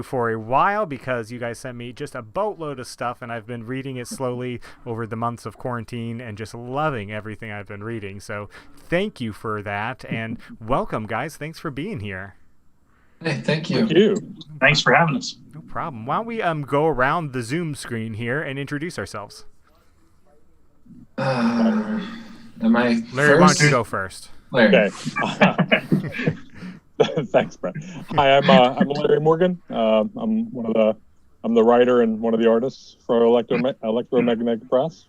for a while because you guys sent me just a boatload of stuff, and I've been reading it slowly over the months of quarantine and just loving everything I've been reading. So thank you for that, and welcome, guys. Thanks for being here. Hey, thank you. Thank you. Thanks for having us. No problem. Why don't we go around the Zoom screen here and introduce ourselves? Am I Larry, first? why don't you go first? Larry. Okay. Thanks, Brett. Hi, I'm Larry Morgan. I'm the writer and one of the artists for Electro-Magnetic Press.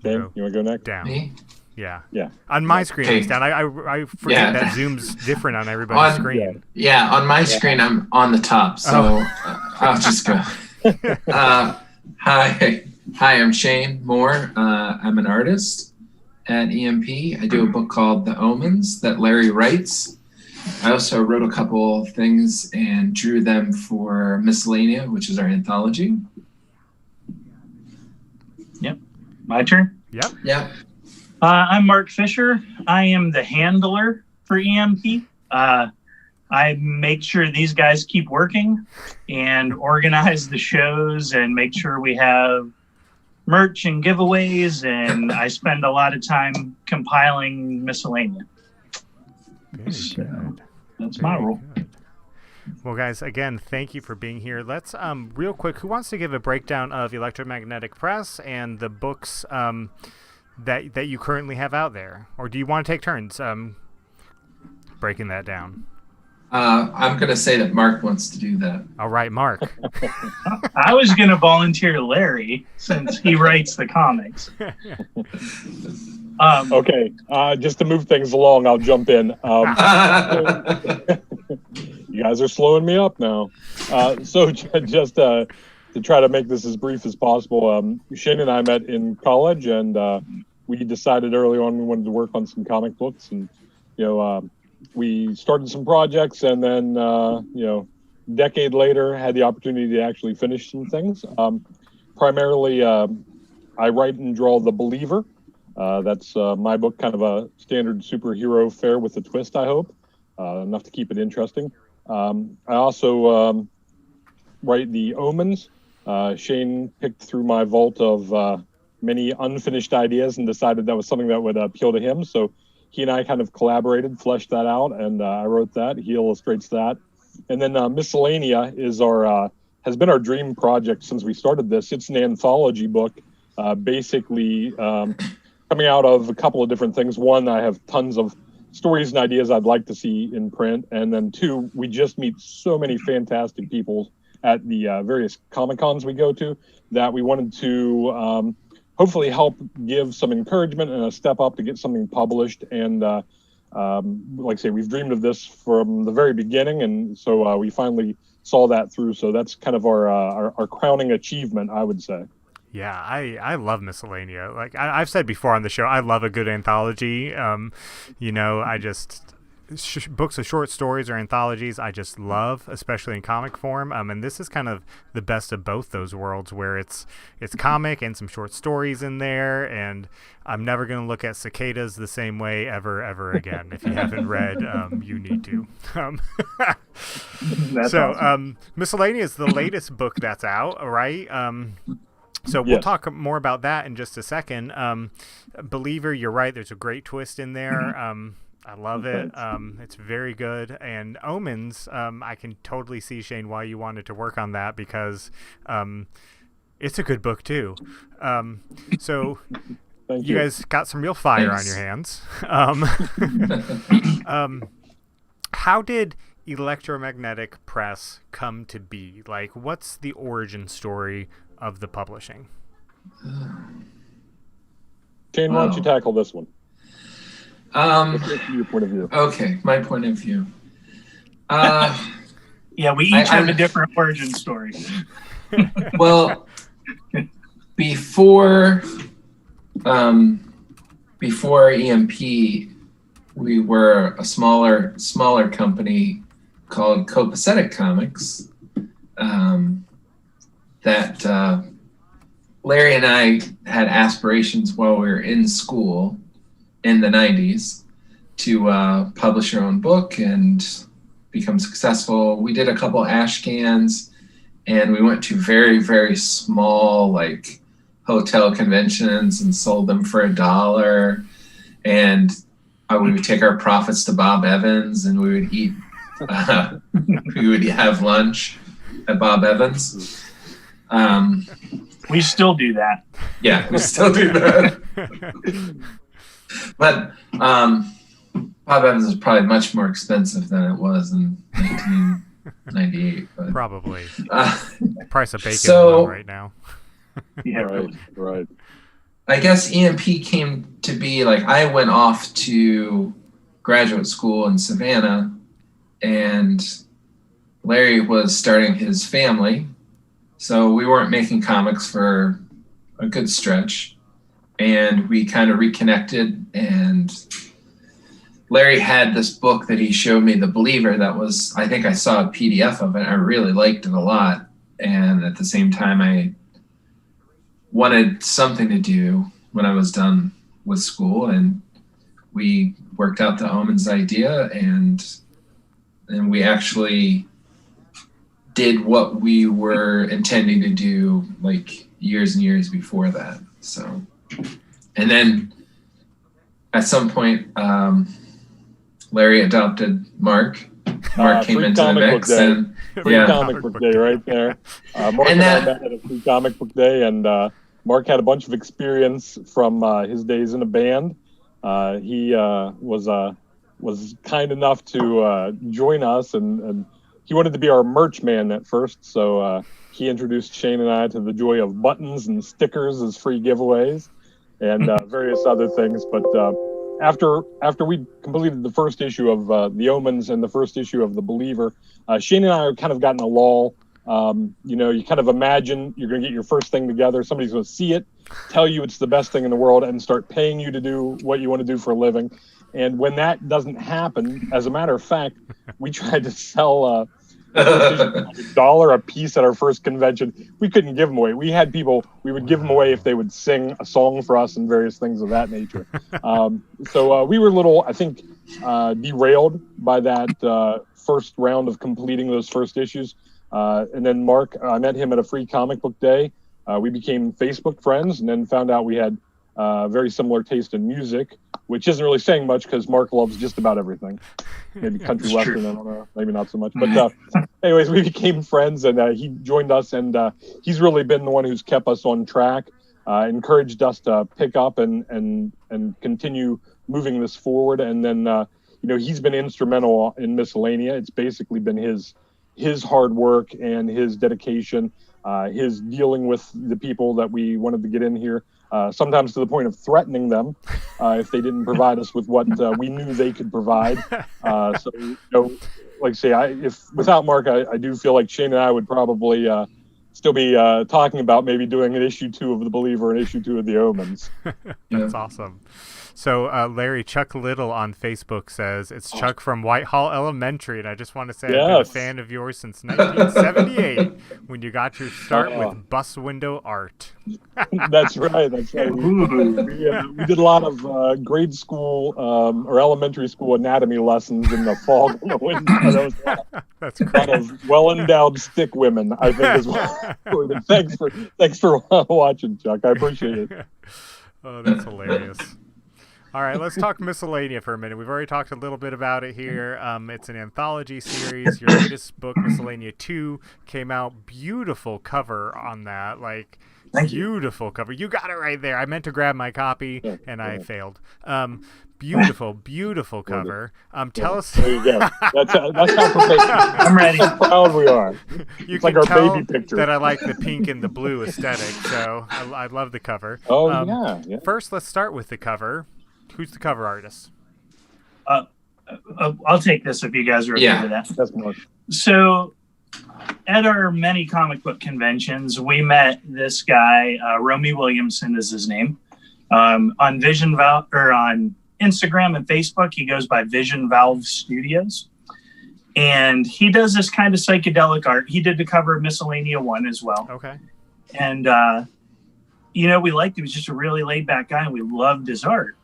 Shane, you want to go next? Down. Me? Yeah. Yeah. On my screen, Okay. it's down. I forget that Zoom's different on everybody's screen. Yeah, on my screen, I'm on the top, so I'll just go. Hi, I'm Shane Moore. I'm an artist at EMP. I do a book called The Omens that Larry writes. I also wrote a couple things and drew them for Miscellanea, which is our anthology. Yep. My turn? Yep. Yeah. I'm Mark Fisher. I am the handler for EMP. I make sure these guys keep working and organize the shows and make sure we have merch and giveaways, and I spend a lot of time compiling Miscellanea. Very good. That's my role. Good. Well, guys, again, thank you for being here. Let's real quick, who wants to give a breakdown of Electro-Magnetic Press and the books that you currently have out there? Or do you want to take turns breaking that down? I'm going to say that Mark wants to do that. All right, Mark. I was going to volunteer Larry since he writes the comics. Okay, just to move things along, I'll jump in. You guys are slowing me up now. So just to try to make this as brief as possible, Shane and I met in college, and we decided early on we wanted to work on some comic books, and we started some projects, and then decade later had the opportunity to actually finish some things. Primarily, I write and draw The Believer. That's my book, kind of a standard superhero fare with a twist, I hope, enough to keep it interesting. I also write The Omens. Shane picked through my vault of many unfinished ideas and decided that was something that would appeal to him. So he and I kind of collaborated, fleshed that out, and I wrote that. He illustrates that. And then Miscellanea is has been our dream project since we started this. It's an anthology book, basically coming out of a couple of different things. One, I have tons of stories and ideas I'd like to see in print. And then two, we just meet so many fantastic people at the various Comic-Cons we go to that we wanted to hopefully help give some encouragement and a step up to get something published. And like I say, we've dreamed of this from the very beginning, and so we finally saw that through. So that's kind of our crowning achievement, I would say. Yeah, I love Miscellanea. Like I've said before on the show, I love a good anthology. Books of short stories or anthologies I just love, especially in comic form. And this is kind of the best of both those worlds, where it's comic and some short stories in there. And I'm never going to look at cicadas the same way ever again. If you haven't read, you need to. Awesome. Miscellanea is the latest book that's out, right? So we'll talk more about that in just a second. Believer, you're right. There's a great twist in there. I love it. It's very good. And Omens, I can totally see, Shane, why you wanted to work on that, because it's a good book too. So you guys got some real fire on your hands. How did Electro-Magnetic Press come to be? Like, what's the origin story of the publishing? Shane, why don't you tackle this one? Your point of view. Okay, my point of view. Yeah, we each have a different origin story. Well, before EMP, we were a smaller company called Copacetic Comics that Larry and I had aspirations while we were in school in the 90s to publish our own book and become successful. We did a couple ash cans, and we went to very, very small like hotel conventions and sold them for $1. And we would take our profits to Bob Evans, and we would eat. We would have lunch at Bob Evans. We still do that. Yeah, we still do that. But Bob Evans is probably much more expensive than it was in 1998. But, Probably. Price of bacon right now. Yeah, right. I guess EMP came to be like, I went off to graduate school in Savannah, and Larry was starting his family. So we weren't making comics for a good stretch, and we kind of reconnected, and Larry had this book that he showed me, The Believer, that was, I think I saw a PDF of it. I really liked it a lot. And at the same time, I wanted something to do when I was done with school, and we worked out the Omens idea, and we actually did what we were intending to do like years and years before that. So, and then at some point, Larry adopted Mark. Mark came into the mix, and free comic book day right there. Mark and I met at a free comic book day, and Mark had a bunch of experience from his days in a band. He was kind enough to join us, and he wanted to be our merch man at first, so he introduced Shane and I to the joy of buttons and stickers as free giveaways, and various other things. But after we completed the first issue of The Omens and the first issue of The Believer, Shane and I are kind of gotten a lull. You kind of imagine you're going to get your first thing together. Somebody's going to see it, tell you it's the best thing in the world, and start paying you to do what you want to do for a living. And when that doesn't happen, as a matter of fact, we tried to sell $1 a piece at our first convention. We couldn't give them away. We had people, we would give them away if they would sing a song for us and various things of that nature. So we were a little, I think, derailed by that first round of completing those first issues. And then Mark, I met him at a free comic book day. We became Facebook friends, and then found out we had very similar taste in music, which isn't really saying much because Mark loves just about everything. Maybe country western, I don't know, maybe not so much. But anyways, we became friends, and he joined us, and he's really been the one who's kept us on track, encouraged us to pick up and continue moving this forward. And then he's been instrumental in Miscellanea. It's basically been his hard work and his dedication, his dealing with the people that we wanted to get in here, sometimes to the point of threatening them if they didn't provide us with what we knew they could provide. So, like I say, if without Mark, I do feel like Shane and I would probably still be talking about maybe doing an issue 2 of The Believer and issue 2 of The Omens. That's awesome. So Larry, Chuck Little on Facebook says, it's Chuck from Whitehall Elementary, and I just want to say I've been a fan of yours since 1978 when you got your start with bus window art. That's right. We did a lot of grade school or elementary school anatomy lessons in the fog in the window. That's great. A lot of well-endowed stick women, I think, as well. Thanks for watching, Chuck. I appreciate it. Oh, that's hilarious. All right, let's talk Miscellanea for a minute. We've already talked a little bit about it here. It's an anthology series. Your latest book, Miscellanea 2, came out. Beautiful cover on that. Beautiful cover. You got it right there. I meant to grab my copy, and I failed. Beautiful cover. Tell us. There you go. That's how I'm ready. How proud we are. You it's can like our tell baby picture. that I like the pink and the blue aesthetic, so I love the cover. Oh, yeah. First, let's start with the cover. Who's the cover artist? I'll take this if you guys are okay with that. That's more. So, at our many comic book conventions, we met this guy, Romy Williamson is his name. On Vision Valve, or on Instagram and Facebook, he goes by Vision Valve Studios. And he does this kind of psychedelic art. He did the cover of Miscellanea 1 as well. Okay. And, we liked him. He was just a really laid back guy, and we loved his art.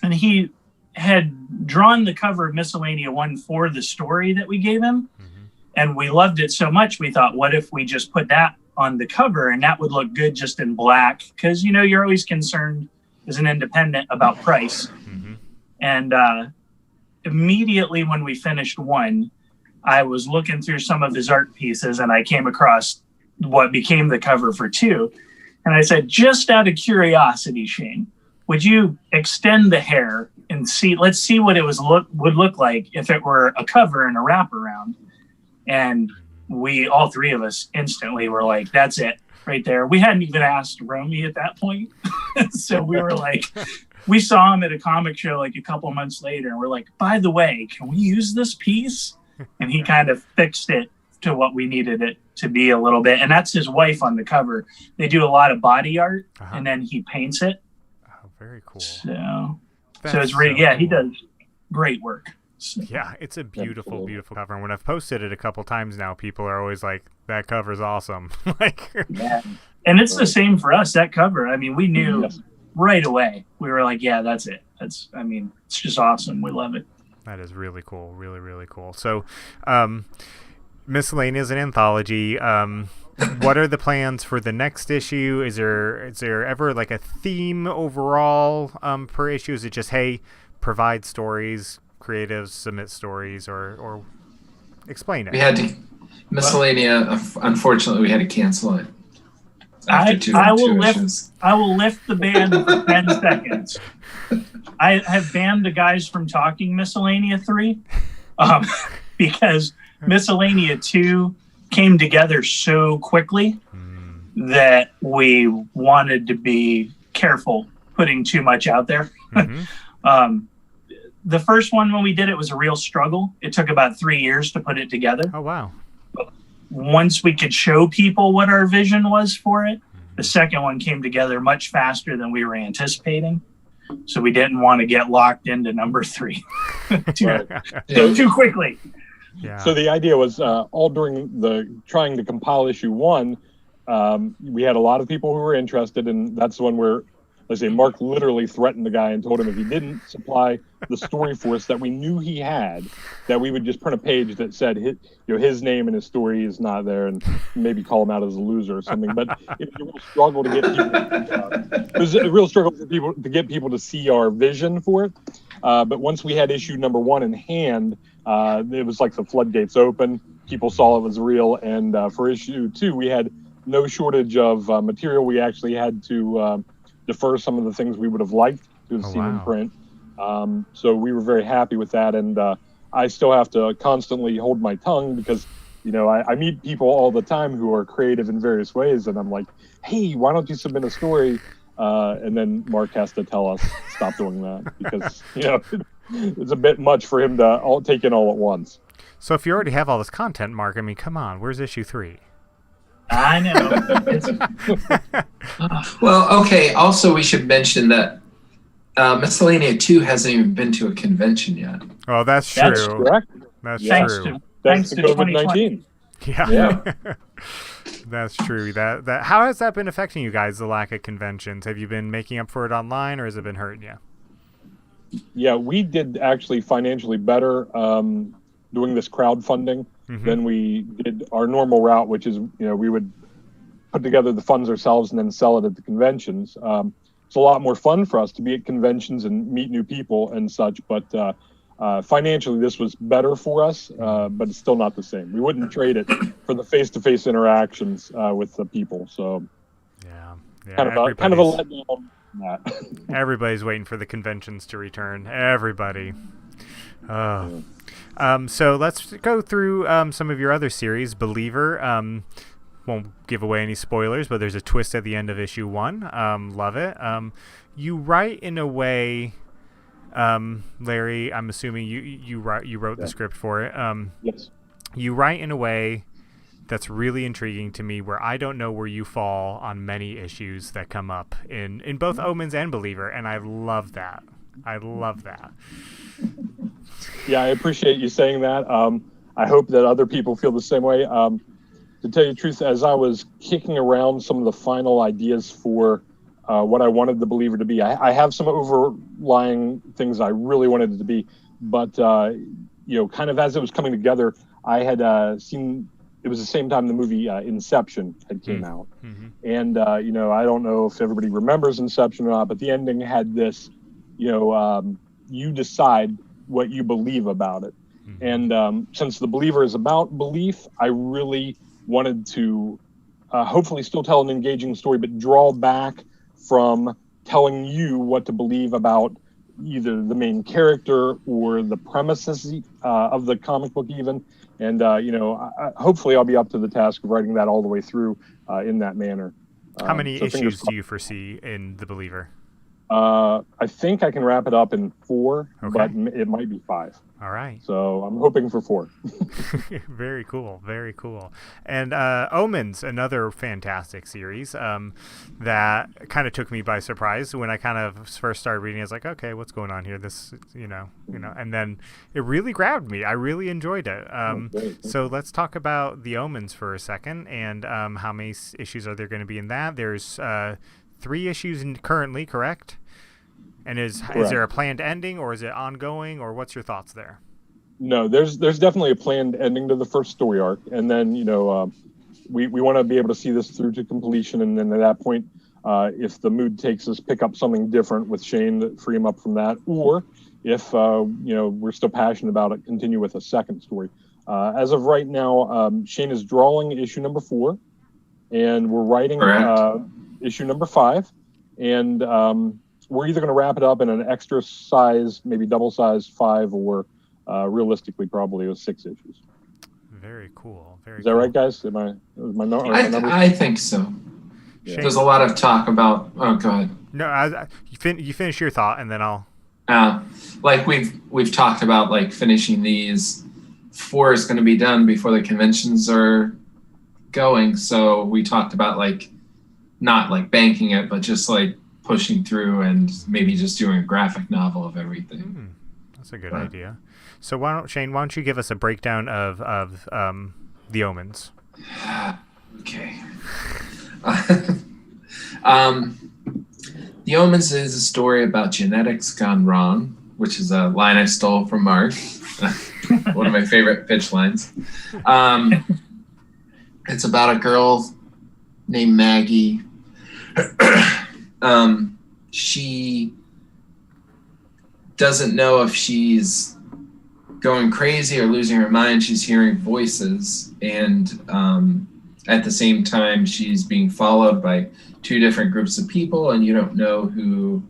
And he had drawn the cover of Miscellanea 1 for the story that we gave him. And we loved it so much, we thought, what if we just put that on the cover, and that would look good just in black? Because, you know, you're always concerned as an independent about price. And immediately when we finished 1, I was looking through some of his art pieces, and I came across what became the cover for 2. And I said, just out of curiosity, Shane, would you extend the hair and let's see what it would look like if it were a cover and a wraparound? And we, all 3 of us, instantly were like, that's it right there. We hadn't even asked Romy at that point. So we were like, we saw him at a comic show like a couple months later, and we're like, by the way, can we use this piece? And he kind of fixed it to what we needed it to be a little bit. And that's his wife on the cover. They do a lot of body art, and then he paints it. Oh, very cool. So it's really, cool. He does great work. So. Yeah, it's a beautiful, beautiful cover. And when I've posted it a couple times now, people are always like, that cover's awesome. Yeah. And it's the same for us, that cover. I mean, we knew right away. We were like, yeah, that's it. It's just awesome. We love it. That is really cool. Really, really cool. So, Miscellaneous is an anthology. What are the plans for the next issue? Is there ever like a theme overall per issue? Is it just, hey, provide stories, creatives submit stories, or explain it? We had to Miscellanea. Unfortunately, we had to cancel it. I will lift the ban for 10 seconds. I have banned the guys from talking Miscellanea 3 because Miscellanea 2 came together so quickly that we wanted to be careful putting too much out there. The first one, when we did it, was a real struggle. It took about 3 years to put it together. Oh, wow. But once we could show people what our vision was for it, the second one came together much faster than we were anticipating. So we didn't want to get locked into number 3 too quickly. Yeah. So the idea was all during the trying to compile issue 1, we had a lot of people who were interested, and that's the one where, let's say, Mark literally threatened the guy and told him if he didn't supply the story for us that we knew he had, that we would just print a page that said his name and his story is not there, and maybe call him out as a loser or something. But it was a real struggle to get people. It was a real struggle for people to get people to see our vision for it. But once we had issue number 1 in hand, it was like the floodgates open. People saw it was real, and for issue 2, we had no shortage of material. We actually had to defer some of the things we would have liked to have seen in print. So we were very happy with that, and I still have to constantly hold my tongue because, I meet people all the time who are creative in various ways, and I'm like, hey, why don't you submit a story? And then Mark has to tell us, stop doing that, because, it's a bit much for him to take in all at once. So if you already have all this content, Mark, come on, where's issue 3? I know. Well, okay. Also, we should mention that Miscellanea 2 hasn't even been to a convention yet. Oh, that's true. That's correct. That's true. Thanks to COVID-19. Yeah. That's true. That how has that been affecting you guys, the lack of conventions? Have you been making up for it online, or has it been hurting you? Yeah, we did actually financially better doing this crowdfunding than we did our normal route, which is, we would put together the funds ourselves and then sell it at the conventions. It's a lot more fun for us to be at conventions and meet new people and such, but financially this was better for us, but it's still not the same. We wouldn't trade it for the face-to-face interactions with the people. So yeah, kind of a letdown. Everybody's waiting for the conventions to return. Everybody. So let's go through some of your other series. Believer. Won't give away any spoilers, but there's a twist at the end of issue 1. Love it. You write in a way, Larry, I'm assuming you wrote the script for it. Yes. You write in a way that's really intriguing to me, where I don't know where you fall on many issues that come up in both Omens and Believer, and I love that. Yeah, I appreciate you saying that. I hope that other people feel the same way. To tell you the truth, as I was kicking around some of the final ideas for what I wanted the believer to be. I have some overlying things I really wanted it to be, but kind of as it was coming together, I had seen. It was the same time the movie Inception had came out, and I don't know if everybody remembers Inception or not, but the ending had this, you decide what you believe about it, and since The Believer is about belief, I really wanted to hopefully still tell an engaging story, but draw back from telling you what to believe about either the main character or the premises of the comic book even. And, hopefully I'll be up to the task of writing that all the way through in that manner. How many issues do you foresee in The Believer? I think I can wrap it up in 4, but it might be 5. All right. So I'm hoping for 4. Very cool. Very cool. And Omens, another fantastic series that kind of took me by surprise when I kind of first started reading. I was like, okay, what's going on here? This, and then it really grabbed me. I really enjoyed it. So let's talk about the Omens for a second and how many issues are there going to be in that? There's 3 issues currently, correct? And is there a planned ending, or is it ongoing, or what's your thoughts there? No, there's definitely a planned ending to the first story arc, and then we want to be able to see this through to completion, and then at that point, if the mood takes us, pick up something different with Shane that free him up from that, or if we're still passionate about it, continue with a second story. As of right now, Shane is drawing issue number 4, and we're writing issue number 5, and we're either going to wrap it up in an extra size, maybe double size 5, or realistically probably with 6 issues. Very cool. Is that right, guys? I think so. Yeah. There's a lot of talk about. Oh, go ahead. No, you finish your thought, and then I'll. Like we've talked about, like finishing these. 4 is going to be done before the conventions are going, so we talked about like not like banking it, but just like pushing through and maybe just doing a graphic novel of everything. That's a good idea. So why don't you give us a breakdown of the Omens? Okay. The Omens is a story about genetics gone wrong, which is a line I stole from Mark. One of my favorite pitch lines. It's about a girl named Maggie. She doesn't know if she's going crazy or losing her mind. She's hearing voices, and at the same time, she's being followed by 2 different groups of people, and you don't know who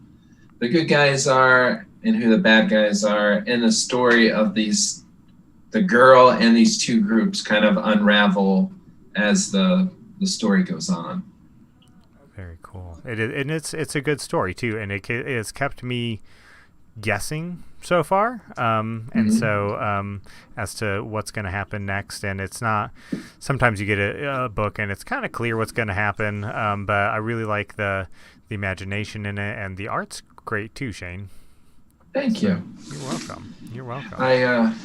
the good guys are and who the bad guys are. And the story of the girl and these 2 groups kind of unravel as the story goes on. Very cool. It's a good story too, and it has kept me guessing so far. And so as to what's going to happen next, and it's not. Sometimes you get a book and it's kind of clear what's going to happen, but I really like the imagination in it, and the art's great too, Shane. Thank you. You're welcome. You're welcome.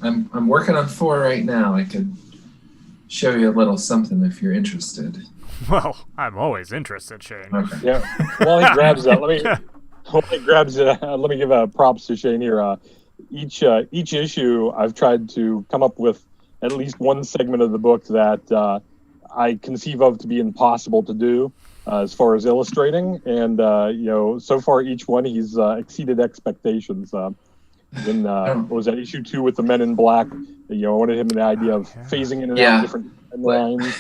I'm working on 4 right now. I could show you a little something if you're interested. Well, I'm always interested, Shane. Okay. Yeah. While he grabs that, let me give props to Shane here. Each issue, I've tried to come up with at least one segment of the book that I conceive of to be impossible to do as far as illustrating, and so far each one he's exceeded expectations. Then what was that, issue 2 with the Men in Black? I wanted him the idea of phasing in and out different lines.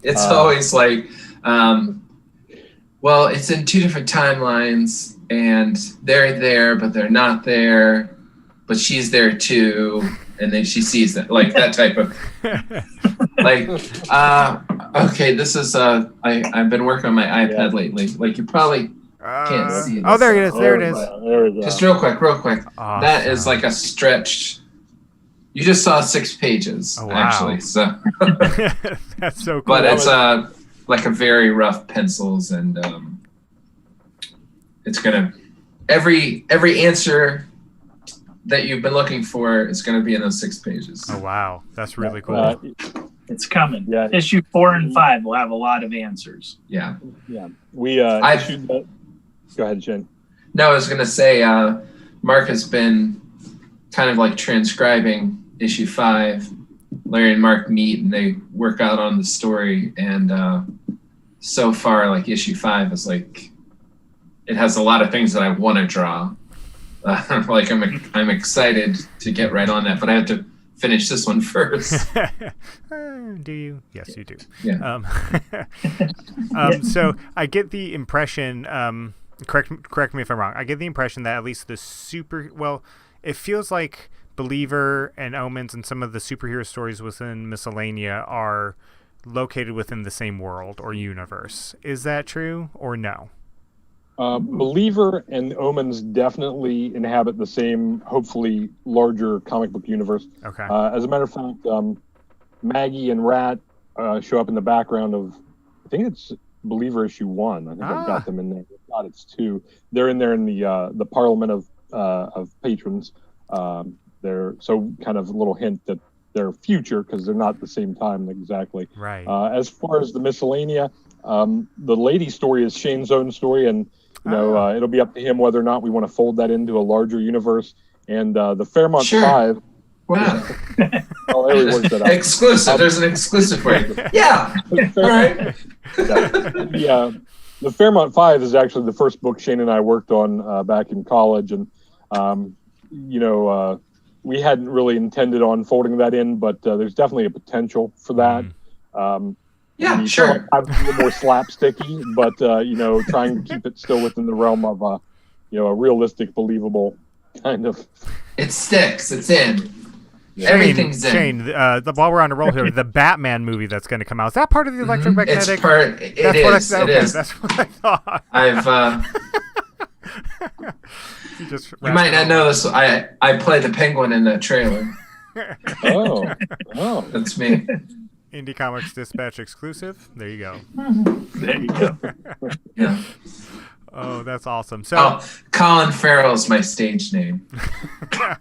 It's always like, well, it's in 2 different timelines, and they're there, but they're not there, but she's there too, and then she sees that, like that type of, like, okay, this is, I've been working on my iPad lately. Like, you probably can't see it. Oh, there it is. There it is. There we go. Just real quick. Awesome. That is like a stretched. You just saw 6 pages, actually. So that's so cool. But it's like a very rough pencils, and it's gonna every answer that you've been looking for is gonna be in those 6 pages. Oh wow, that's really cool. It's coming. Yeah. Issue 4 and 5 will have a lot of answers. Yeah. We issued that. Go ahead, Shane. No, I was going to say, Mark has been kind of like transcribing issue 5. Larry and Mark meet and they work out on the story. And so far, like issue 5 is like, it has a lot of things that I want to draw. Like I'm excited to get right on that, but I have to finish this one first. Do you? Yes, you do. Yeah. So I get the impression, correct me if I'm wrong, I get the impression that at least it feels like Believer and Omens and some of the superhero stories within Miscellanea are located within the same world or universe. Is that true or no? Believer and Omens definitely inhabit the same, hopefully larger comic book universe. Okay. As a matter of fact, Maggie and Rat show up in the background of, I think it's Believer issue 1. I think I've got them in there. If not, it's 2. They're in there in the Parliament of Patrons. They're so kind of a little hint that they're future because they're not the same time exactly. Right. As far as the Miscellanea, the lady story is Shane's own story, and it'll be up to him whether or not we want to fold that into a larger universe. And the Fairmont 5. Wow. Oh, there we worked that out. Exclusive. There's an exclusive for you. Yeah. All right. The Fairmont 5 is actually the first book Shane and I worked on back in college, and we hadn't really intended on folding that in, but there's definitely a potential for that. Yeah, sure. I'm a little more slapsticky, but trying to keep it still within the realm of a realistic, believable kind of. It sticks. It's in. Shane, Everything's in. Shane, while we're on a roll here, the Batman movie that's going to come out, is that part of the Electro-Magnetic? It's part. It is. That's what I thought. You might not know this. I play the Penguin in the trailer. Oh, That's me. Indie Comics Dispatch exclusive. There you go. There you go. Yeah. Oh, that's awesome. So, Colin Farrell's my stage name. I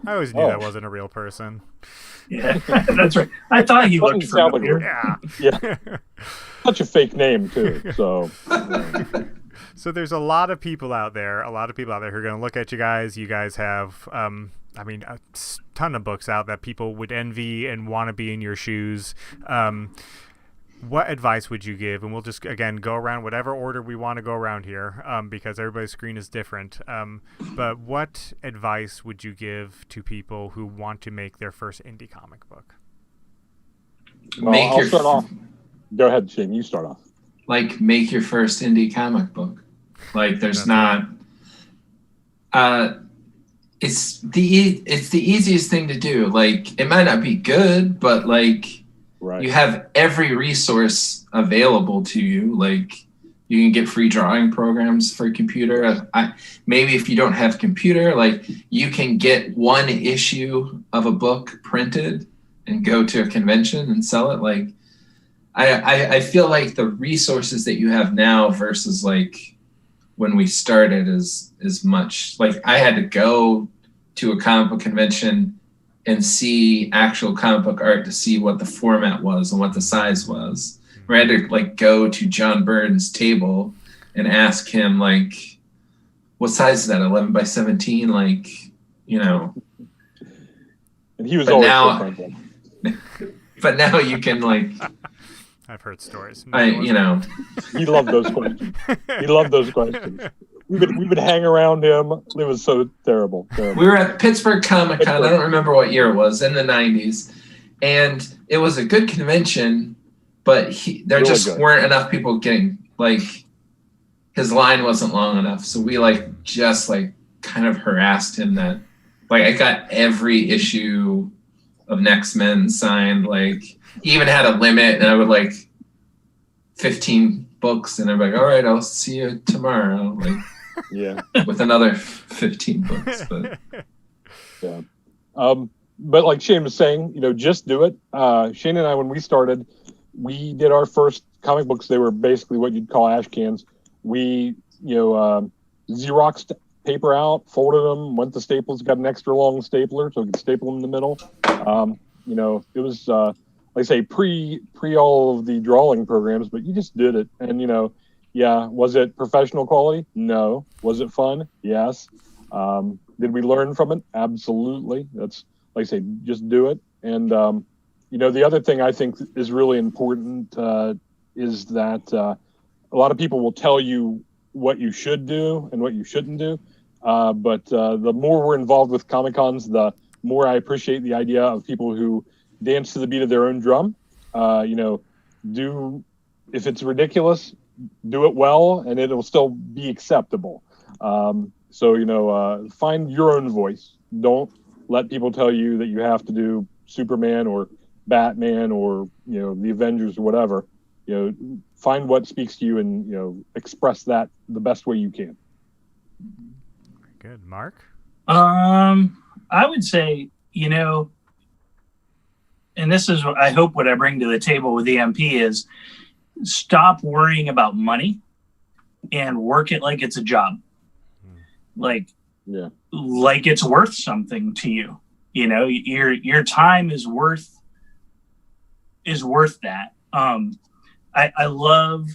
always knew that wasn't a real person. Yeah, that's right. I thought he looked familiar. Yeah. Such a fake name too. So. So there's a lot of people out there who are going to look at you guys. You guys have, a ton of books out that people would envy and want to be in your shoes. What advice would you give? And we'll just, again, go around whatever order we want to go around here because everybody's screen is different. But what advice would you give to people who want to make their first indie comic book? I'll start off. Go ahead, Shane. You start off. Like, make your first indie comic book. Like, there's not. It's the easiest thing to do. Like, it might not be good, but like, you have every resource available to you. Like, you can get free drawing programs for a computer. Maybe if you don't have computer, like, you can get one issue of a book printed and go to a convention and sell it. Like, I feel like the resources that you have now versus like when we started is much. Like, I had to go to a comic book convention and see actual comic book art to see what the format was and what the size was. I had to like go to John Byrne's table and ask him like, what size is that? 11 by 17? Like, And he was always now, but now you can like. I've heard stories. He loved those questions. We would hang around him. It was so terrible. We were at Pittsburgh Comic Con. I don't remember what year it was, in the 90s. And it was a good convention, but there really just weren't enough people getting, like, his line wasn't long enough. So we just kind of harassed him that, like, I got every issue of Next Men signed. Like, he even had a limit, and I would 15 books, and they're like, all right, I'll see you tomorrow. Like, yeah, with another 15 books. But yeah, but like Shane was saying, just do it. Shane and I, when we started, we did our first comic books. They were basically what you'd call ash cans. We, Xeroxed paper out, folded them, went to Staples, got an extra long stapler so we could staple them in the middle. It was a like I say, pre all of the drawing programs, but you just did it. And, yeah, was it professional quality? No. Was it fun? Yes. Did we learn from it? Absolutely. That's, like I say, just do it. And, the other thing I think is really important is that a lot of people will tell you what you should do and what you shouldn't do. But the more we're involved with Comic-Cons, the more I appreciate the idea of people who dance to the beat of their own drum. If it's ridiculous, do it well, and it'll still be acceptable. So find your own voice. Don't let people tell you that you have to do Superman or Batman or the Avengers or whatever. Find what speaks to you and express that the best way you can. Good. Mark? I would say, and this is what I hope what I bring to the table with EMP is stop worrying about money and work it like it's a job. Like it's worth something to you. Your time is worth that. I love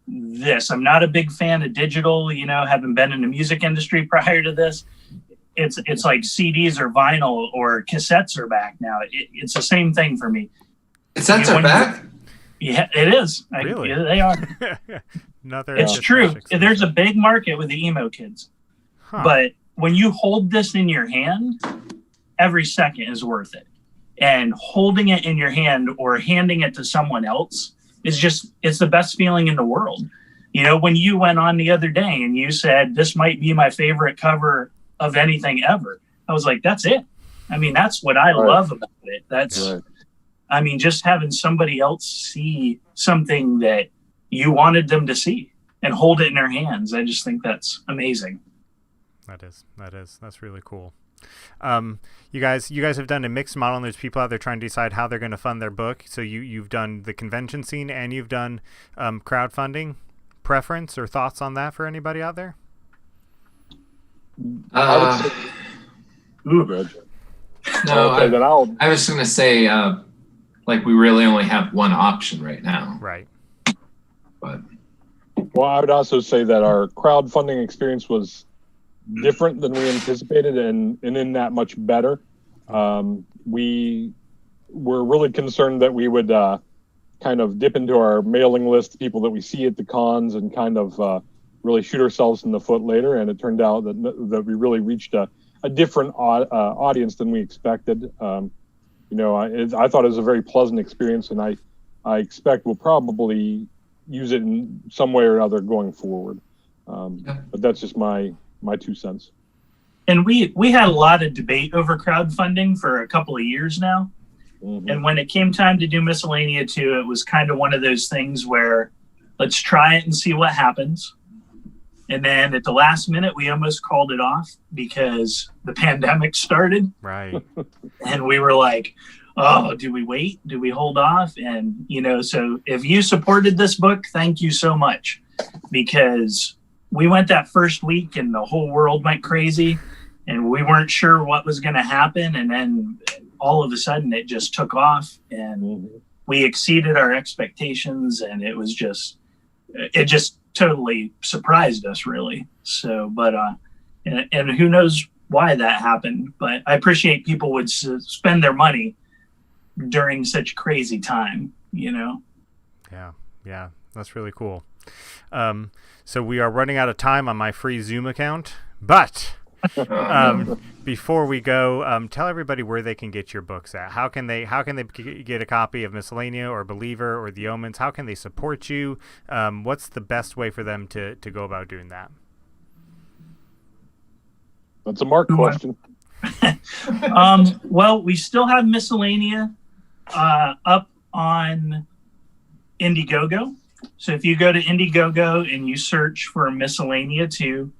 this. I'm not a big fan of digital, having been in the music industry prior to this. It's like CDs or vinyl or cassettes are back now. It's the same thing for me. Cassettes are back? Yeah, it is. Really? Yeah, they are. It's true. There's a big market with the emo kids. Huh. But when you hold this in your hand, every second is worth it. And holding it in your hand or handing it to someone else it's the best feeling in the world. When you went on the other day and you said, this might be my favorite cover of anything ever, I was like, that's it. I mean, that's what I love about it. Just having somebody else see something that you wanted them to see and hold it in their hands. I just think that's amazing. That is. That's really cool. You guys have done a mixed model, and there's people out there trying to decide how they're going to fund their book. So you've done the convention scene and you've done crowdfunding. Preference or thoughts on that for anybody out there? I was going to say, we really only have one option right now. Right. Well, I would also say that our crowdfunding experience was different than we anticipated and in that much better. We were really concerned that we would kind of dip into our mailing list, people that we see at the cons, and kind of really shoot ourselves in the foot later. And it turned out that we really reached a different audience than we expected. I thought it was a very pleasant experience, and I expect we'll probably use it in some way or another going forward. But that's just my 2 cents. And we had a lot of debate over crowdfunding for a couple of years now. Mm-hmm. And when it came time to do Miscellanea 2, it was kind of one of those things where let's try it and see what happens. And then at the last minute, we almost called it off because the pandemic started. Right. And we were like, oh, do we wait? Do we hold off? And, so if you supported this book, thank you so much, because we went that first week and the whole world went crazy and we weren't sure what was going to happen. And then all of a sudden it just took off and we exceeded our expectations, and it just totally surprised us, really. So, but, and who knows why that happened, but I appreciate people would spend their money during such crazy time, Yeah, that's really cool. So we are running out of time on my free Zoom account, but before we go, tell everybody where they can get your books at. How can they get a copy of Miscellanea or Believer or The Omens? How can they support you? What's the best way for them to go about doing that? That's a Mark question. Well, we still have Miscellanea up on Indiegogo. So if you go to Indiegogo and you search for Miscellanea 2,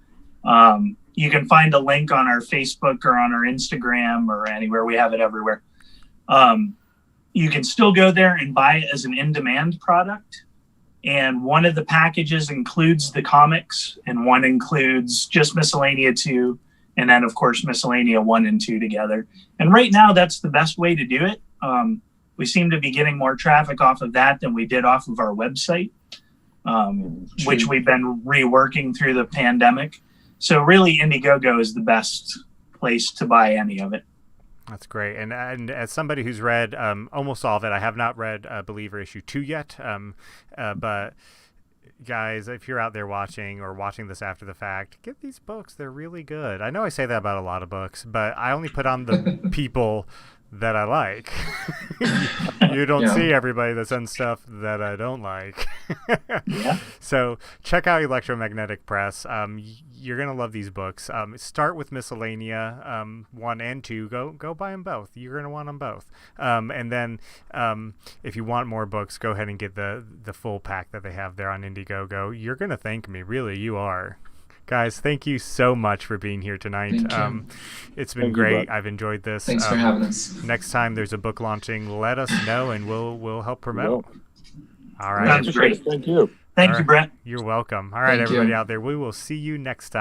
you can find a link on our Facebook or on our Instagram or anywhere. We have it everywhere. You can still go there and buy it as an in-demand product. And one of the packages includes the comics, and one includes just Miscellanea 2, and then, of course, Miscellanea 1 and 2 together. And right now, that's the best way to do it. we seem to be getting more traffic off of that than we did off of our website, which we've been reworking through the pandemic. So really, Indiegogo is the best place to buy any of it. That's great. And as somebody who's read almost all of it, I have not read Believer issue 2 yet. But guys, if you're out there watching or watching this after the fact, get these books. They're really good. I know I say that about a lot of books, but I only put on the people that I like. You don't see everybody that sends stuff that I don't like. So check out Electro-Magnetic Press. You're gonna love these books. Start with Miscellanea 1 and 2. Go buy them both. You're gonna want them both. And then if you want more books, go ahead and get the full pack that they have there on Indiegogo. You're gonna thank me. Really, you are. Guys, thank you so much for being here tonight. It's been great. I've enjoyed this. Thanks for having us. Next time there's a book launching, let us know and we'll help promote. All right. That's great. Thank you. Thank you, Brent. You're welcome. All right, everybody out there. We will see you next time.